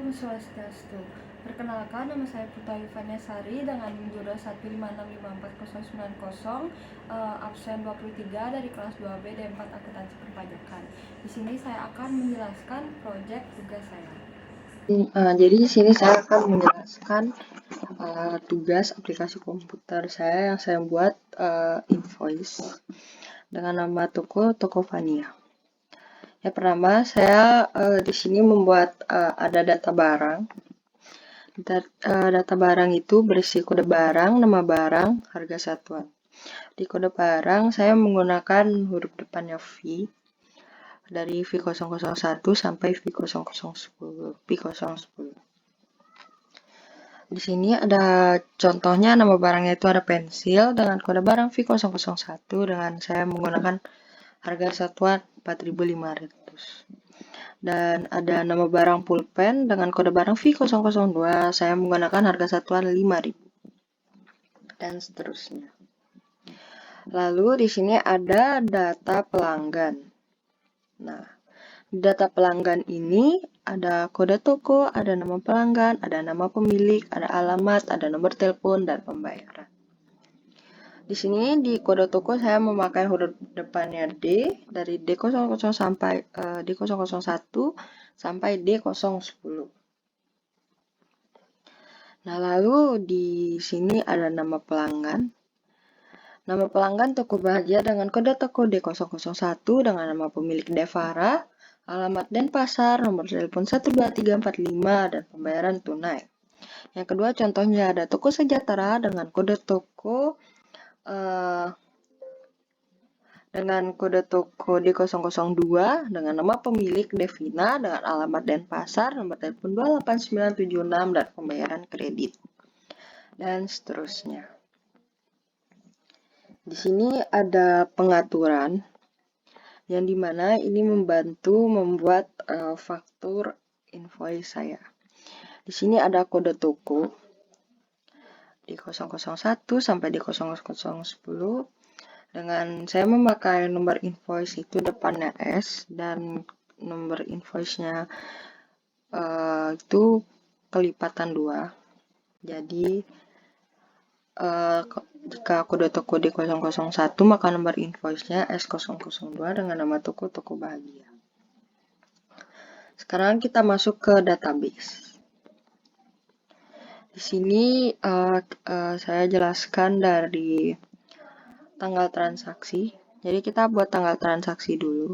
Om Swastiastu. Perkenalkan, nama saya Putra Yuvania Sari dengan NIM Jodoh 156540990, absen 23 dari kelas 2B D4 Akuntansi Perpajakan. Di sini saya akan menjelaskan proyek tugas saya. Jadi di sini saya akan menjelaskan tugas aplikasi komputer saya yang saya buat invoice dengan nama toko Tokopedia. Yang pertama saya di sini membuat ada data barang. Data barang itu berisi kode barang, nama barang, harga satuan. Di kode barang saya menggunakan huruf depannya V dari V001 sampai V010. Di sini ada contohnya, nama barangnya itu ada pensil dengan kode barang V001 dengan saya menggunakan harga satuan 4.500. Dan ada nama barang pulpen dengan kode barang V002, saya menggunakan harga satuan 5.000. Dan seterusnya. Lalu di sini ada data pelanggan. Nah, data pelanggan ini ada kode toko, ada nama pelanggan, ada nama pemilik, ada alamat, ada nomor telepon, dan pembayaran. Di sini di kode toko saya memakai huruf depannya D dari D00 sampai D001 sampai D010. Nah, lalu di sini ada nama pelanggan. Nama pelanggan Toko Bahagia dengan kode toko D001 dengan nama pemilik Devara, alamat Denpasar, nomor telepon 12345, dan pembayaran tunai. Yang kedua contohnya ada Toko Sejahtera dengan kode toko D002 dengan nama pemilik Devina dengan alamat Denpasar, nomor telepon 28976, dan pembayaran kredit. Dan seterusnya. Di sini ada pengaturan yang dimana ini membantu membuat faktur invoice saya. Di sini ada kode toko D001 sampai D010 dengan saya memakai nomor invoice itu depannya S dan nomor invoice-nya itu kelipatan 2. Jadi jika kode toko D001 maka nomor invoice-nya S002 dengan nama toko Toko Bahagia. Sekarang kita masuk ke database. Di sini saya jelaskan dari tanggal transaksi. Jadi kita buat tanggal transaksi dulu.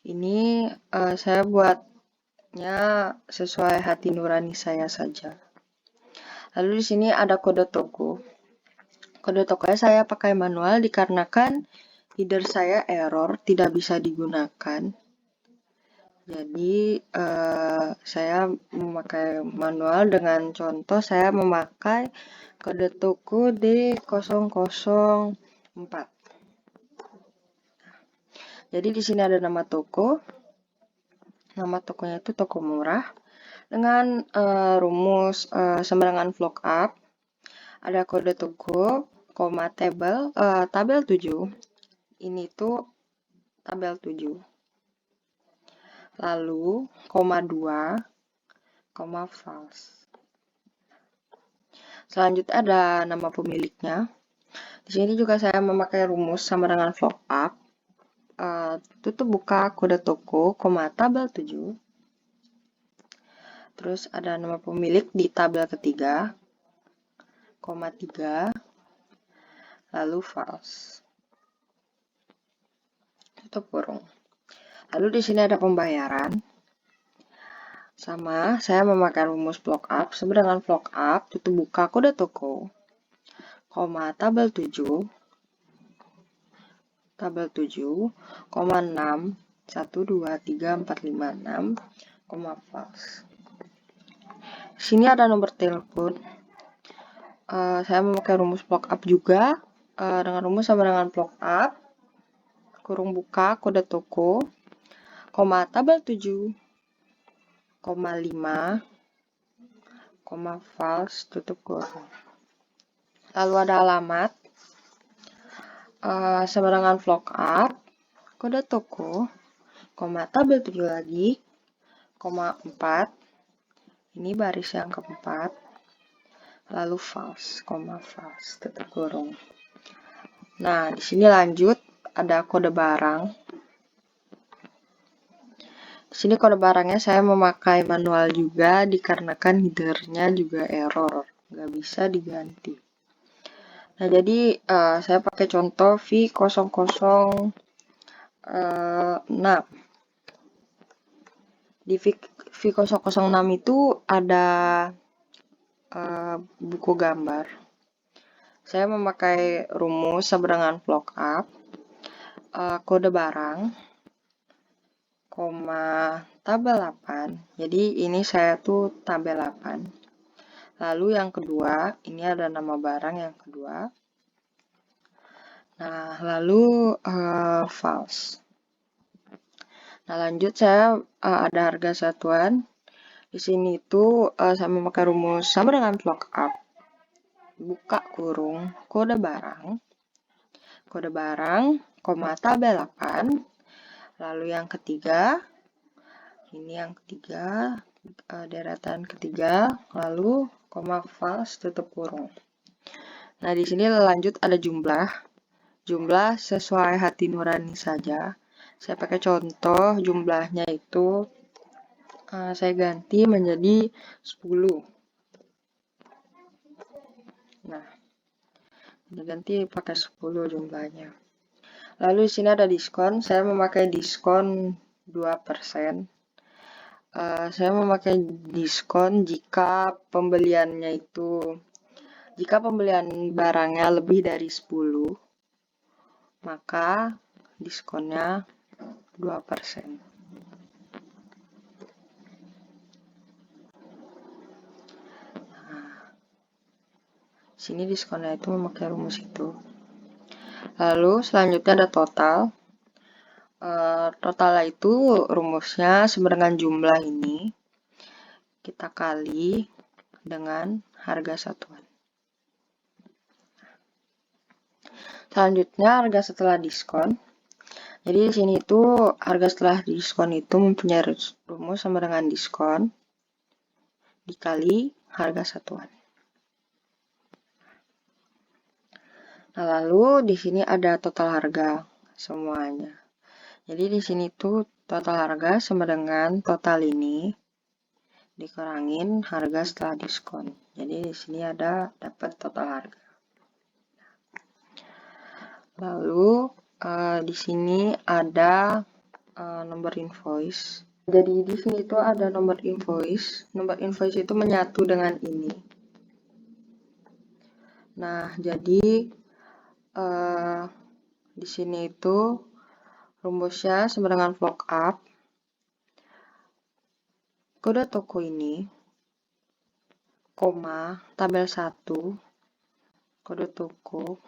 Ini saya buatnya sesuai hati nurani saya saja. Lalu di sini ada kode toko. Kode tokonya saya pakai manual dikarenakan header saya error, tidak bisa digunakan. Jadi saya memakai manual dengan contoh saya memakai kode toko D004. Jadi di sini ada nama toko. Nama tokonya itu toko murah dengan rumus sembarangan lookup. Ada kode toko, koma tabel 7. Ini tuh tabel 7. Lalu, koma 2, koma false. Selanjutnya ada nama pemiliknya. Di sini juga saya memakai rumus sama dengan lookup. Tutup buka kode toko, koma tabel 7. Terus ada nama pemilik di tabel ketiga, koma 3, lalu false. Tutup kurung. Lalu di sini ada pembayaran. Sama, saya memakai rumus lookup sama dengan lookup, tutup buka kode toko, koma tabel 7, koma 6, 1, 2, 3, 4, 5, 6, koma false. Sini ada nomor telepon. Saya memakai rumus lookup juga dengan rumus sama dengan lookup, kurung buka kode toko, koma tabel 7, koma 5, koma false, tutup kurung. Lalu ada alamat sama dengan lookup, kode toko, koma tabel 7 lagi, koma 4, Ini baris yang keempat. Lalu false, koma false, tutup kurung. Nah, di sini lanjut ada kode barang. Di sini kode barangnya saya memakai manual juga dikarenakan headernya juga error, nggak bisa diganti. Nah, jadi saya pakai contoh V006. Di V006 itu ada buku gambar. Saya memakai rumus sama dengan VLOOKUP, kode barang, koma tabel 8. Jadi ini saya tuh tabel 8. Lalu yang kedua, ini ada nama barang yang kedua. Nah, lalu false. Nah, lanjut saya ada harga satuan. Di sini itu saya memakai rumus sama dengan VLOOKUP. Buka kurung kode barang, koma tabel 8. Lalu yang ketiga, ini yang ketiga, deretan ketiga, lalu koma false tutup kurung. Nah, di sini lanjut ada jumlah sesuai hati nurani saja. Saya pakai contoh jumlahnya itu saya ganti menjadi 10. Nah, diganti pakai 10 jumlahnya. Lalu di sini ada diskon, saya memakai diskon 2%. Saya memakai diskon jika pembelian barangnya lebih dari 10, maka diskonnya 2%. Sini diskonnya itu memakai rumus itu. Lalu selanjutnya ada total. Total itu rumusnya sama dengan jumlah ini kita kali dengan harga satuan. Selanjutnya harga setelah diskon. Jadi di sini itu harga setelah diskon itu mempunyai rumus sama dengan diskon dikali harga satuan. Nah, lalu di sini ada total harga semuanya. Jadi di sini tuh total harga sama dengan total ini dikurangin harga setelah diskon. Jadi di sini ada dapat total harga. Lalu di sini ada nomor invoice. Jadi di sini tuh ada nomor invoice. Nomor invoice itu menyatu dengan ini. Nah, jadi di sini itu rumusnya sama dengan VLOOKUP. Kode toko ini, koma, tabel 1, kode toko.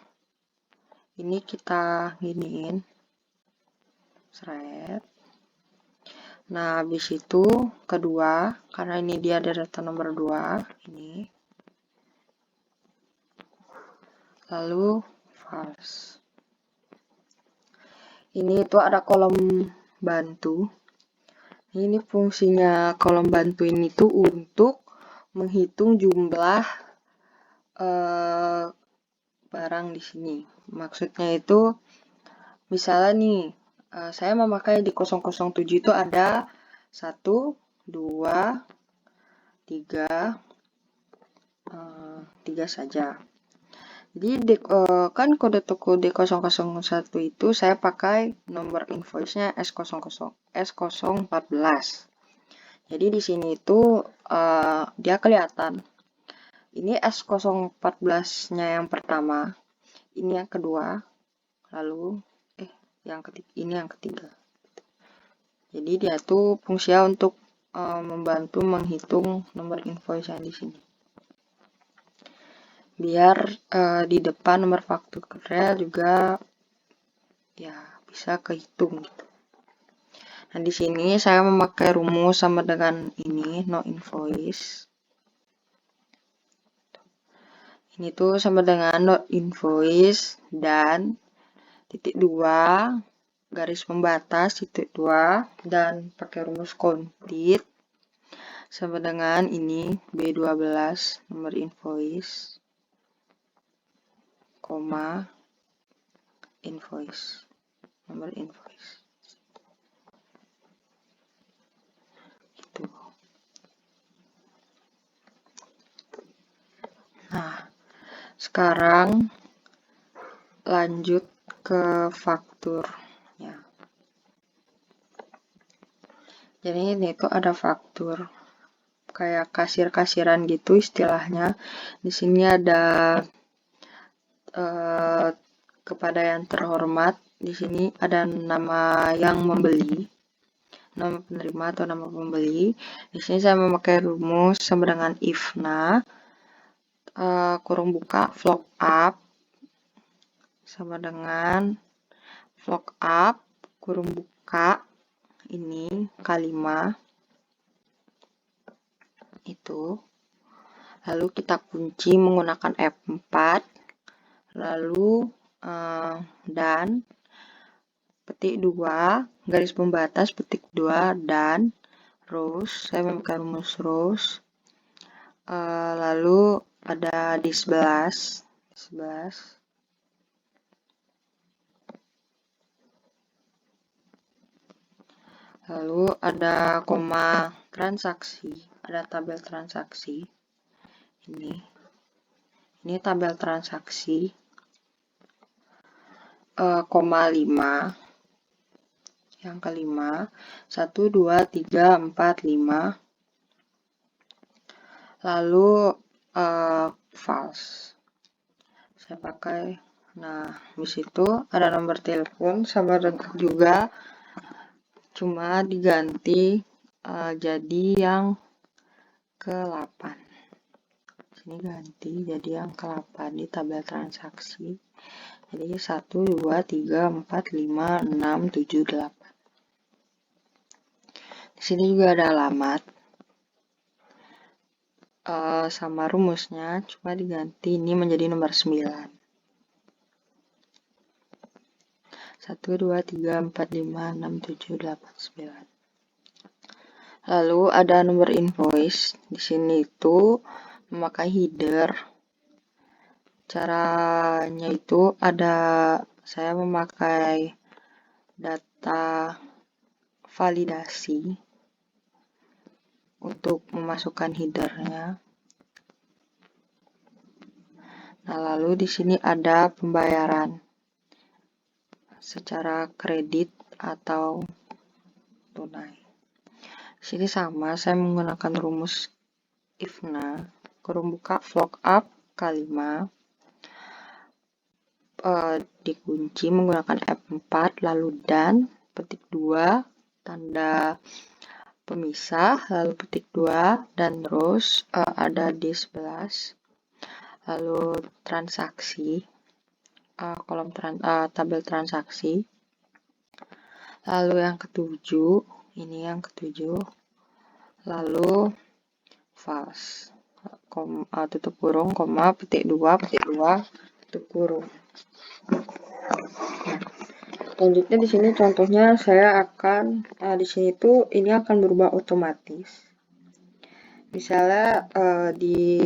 Ini kita giniin, seret. Nah, habis itu kedua, karena ini dia deretan nomor 2, ini. Lalu false. Ini itu ada kolom bantu. Ini fungsinya kolom bantu ini tuh untuk menghitung jumlah barang di sini. Maksudnya itu misalnya nih saya memakai di 007 itu ada 1, 2, 3, 3 saja. Jadi kan kode toko D001 itu saya pakai nomor invoice-nya S014. Jadi di sini itu dia kelihatan. Ini S014-nya yang pertama, ini yang kedua, lalu ini yang ketiga. Jadi dia tuh fungsinya untuk membantu menghitung nomor invoice yang di sini. Biar di depan nomor fakturnya juga ya bisa kehitung gitu. Nah, di sini saya memakai rumus sama dengan ini, no invoice. Ini tuh sama dengan no invoice dan titik 2 garis pembatas titik 2 dan pakai rumus kontit sama dengan ini B12 nomor invoice, koma invoice, nomor invoice. Gitu. Nah, sekarang lanjut ke faktur. Ya. Jadi ini tuh ada faktur kayak kasir-kasiran gitu istilahnya. Di sini ada kepada yang terhormat. Di sini ada nama yang membeli, nama penerima atau nama pembeli. Di sini saya memakai rumus sama dengan IFNA kurung buka vlog up sama dengan vlog up kurung buka ini K5 itu, lalu kita kunci menggunakan F4, lalu dan petik 2 garis pembatas petik 2 dan rows, saya memakai rumus rows, lalu ada di 11 lalu ada koma transaksi, ada tabel transaksi ini tabel transaksi, koma 5 yang kelima 1 2 3 4 5, lalu false saya pakai. Nah, di situ ada nomor telepon sama juga, cuma diganti jadi yang ke-8. Sini ganti jadi yang ke-8 di tabel transaksi. Jadi 1 2 3 4 5 6 7 8. Di sini juga ada alamat sama rumusnya, cuma diganti ini menjadi nomor 9. 1 2 3 4 5 6 7 8 9. Lalu ada nomor invoice. Di sini itu memakai header. Caranya itu ada, saya memakai data validasi untuk memasukkan headernya. Nah, lalu di sini ada pembayaran secara kredit atau tunai. Di sini sama, saya menggunakan rumus IFNA kurung buka vlog up K5 dikunci menggunakan F4 lalu dan petik 2 tanda pemisah lalu petik 2 dan terus ada di 11, lalu transaksi kolom tabel transaksi, lalu yang ketujuh ini yang ketujuh, lalu false tutup kurung koma petik 2 tutup kurung. Selanjutnya di sini contohnya saya akan di sini tuh ini akan berubah otomatis. Misalnya di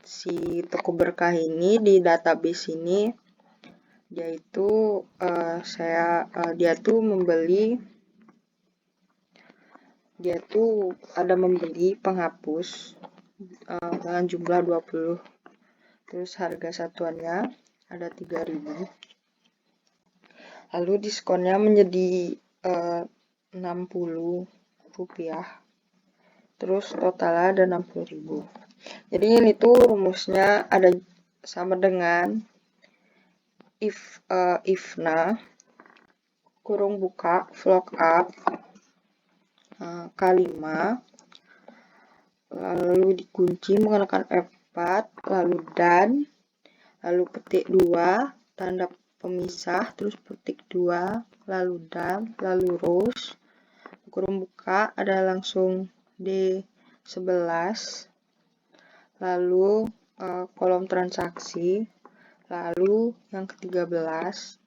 si toko berkah ini di database ini dia itu dia tuh ada membeli penghapus dengan jumlah 20, terus harga satuannya ada 3.000, lalu diskonnya menjadi 60 rupiah, terus totalnya ada 60.000. Jadi ini tuh rumusnya ada sama dengan IFNA kurung buka vlog up K5 lalu dikunci menggunakan F4 lalu dan lalu petik 2 tanda pemisah terus petik 2 lalu dan lalu rows kurung buka ada langsung D11 lalu kolom transaksi, lalu yang ke-13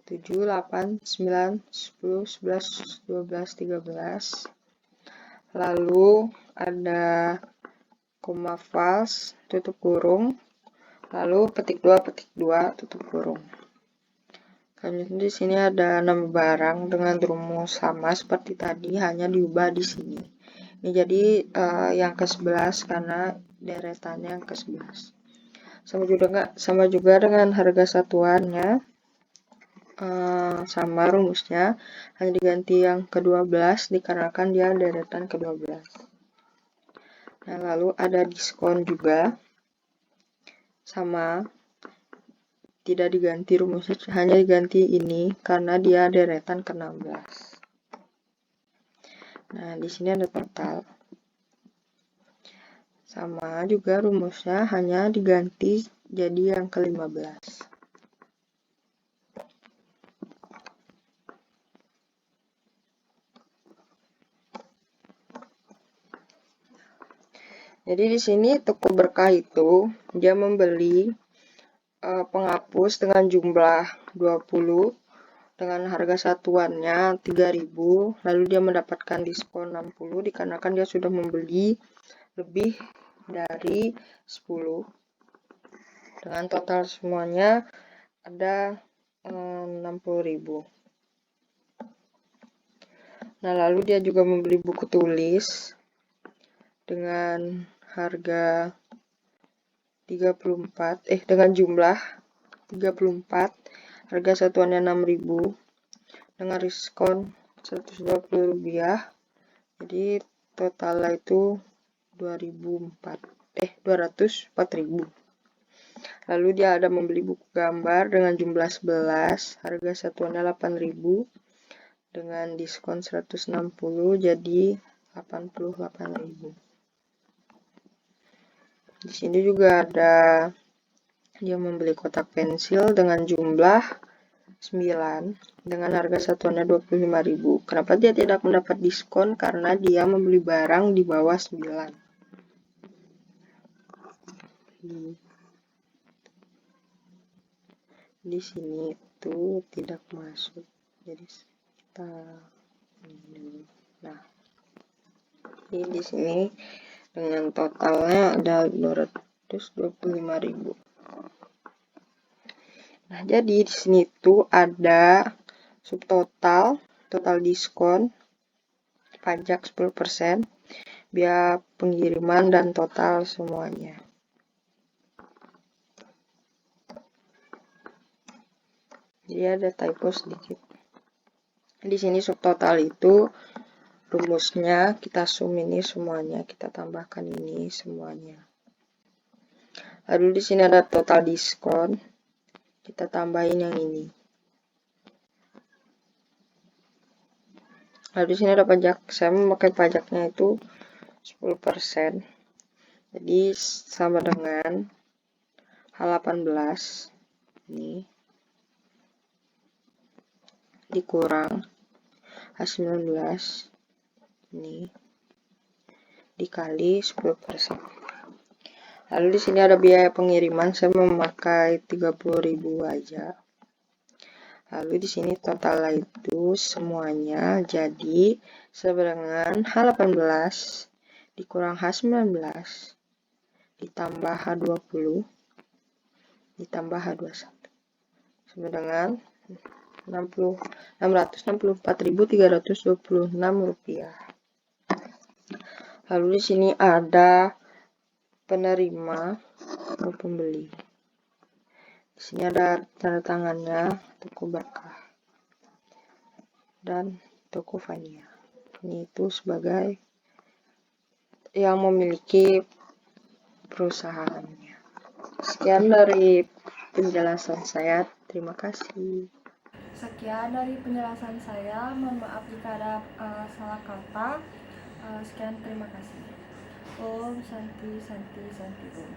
7 8 9 10 11 12 13 lalu ada koma false, tutup kurung, lalu petik 2, tutup kurung. Selanjutnya di sini ada nama barang dengan rumus sama seperti tadi, hanya diubah di sini. Ini jadi yang ke-11 karena deretannya yang ke-11. Sama juga dengan harga satuannya, sama rumusnya, hanya diganti yang ke-12 dikarenakan dia deretan ke-12. Nah, lalu ada diskon juga, sama, tidak diganti rumusnya, hanya diganti ini karena dia deretan ke-16. Nah, di sini ada total. Sama juga rumusnya, hanya diganti jadi yang ke-15. Jadi di sini toko berkah itu dia membeli penghapus dengan jumlah 20 dengan harga satuannya 3.000, lalu dia mendapatkan diskon 60 dikarenakan dia sudah membeli lebih dari 10. Dengan total semuanya ada 60.000. Nah, lalu dia juga membeli buku tulis dengan harga dengan jumlah 34, harga satuannya 6.000 dengan diskon 120 rupiah, jadi totalnya itu 204.000. Lalu dia ada membeli buku gambar dengan jumlah 11, harga satuannya 8.000 dengan diskon 160 jadi 88.000. Di sini juga ada dia membeli kotak pensil dengan jumlah 9 dengan harga satuannya 25.000. Kenapa dia tidak mendapat diskon? Karena dia membeli barang di bawah 9. Di sini itu tidak masuk. Jadi kita nah, ini di sini dengan totalnya ada 225.000. Nah, jadi di sini tuh ada subtotal, total diskon, pajak 10%, biaya pengiriman dan total semuanya. Jadi ada typo sedikit. Di sini subtotal itu rumusnya kita sum ini semuanya, kita tambahkan ini semuanya. Lalu di sini ada total diskon, kita tambahin yang ini. Lalu di sini ada pajak, saya memakai pajaknya itu 10%. Jadi sama dengan H18 ini dikurang H19 ini dikali 10%. Lalu di sini ada biaya pengiriman, saya memakai 30.000 aja. Lalu di sini total itu semuanya jadi sama dengan H18 dikurang H19 ditambah H20 ditambah H21 sama dengan 664.326 rupiah. Lalu di sini ada penerima atau pembeli. Di sini ada tanda tangannya toko berkah dan toko Fania. Ini itu sebagai yang memiliki perusahaannya. Sekian dari penjelasan saya. Terima kasih. Sekian dari penjelasan saya. Mohon maaf jika ada salah kata. Sekian, terima kasih. Om Santi Santi Santi Om.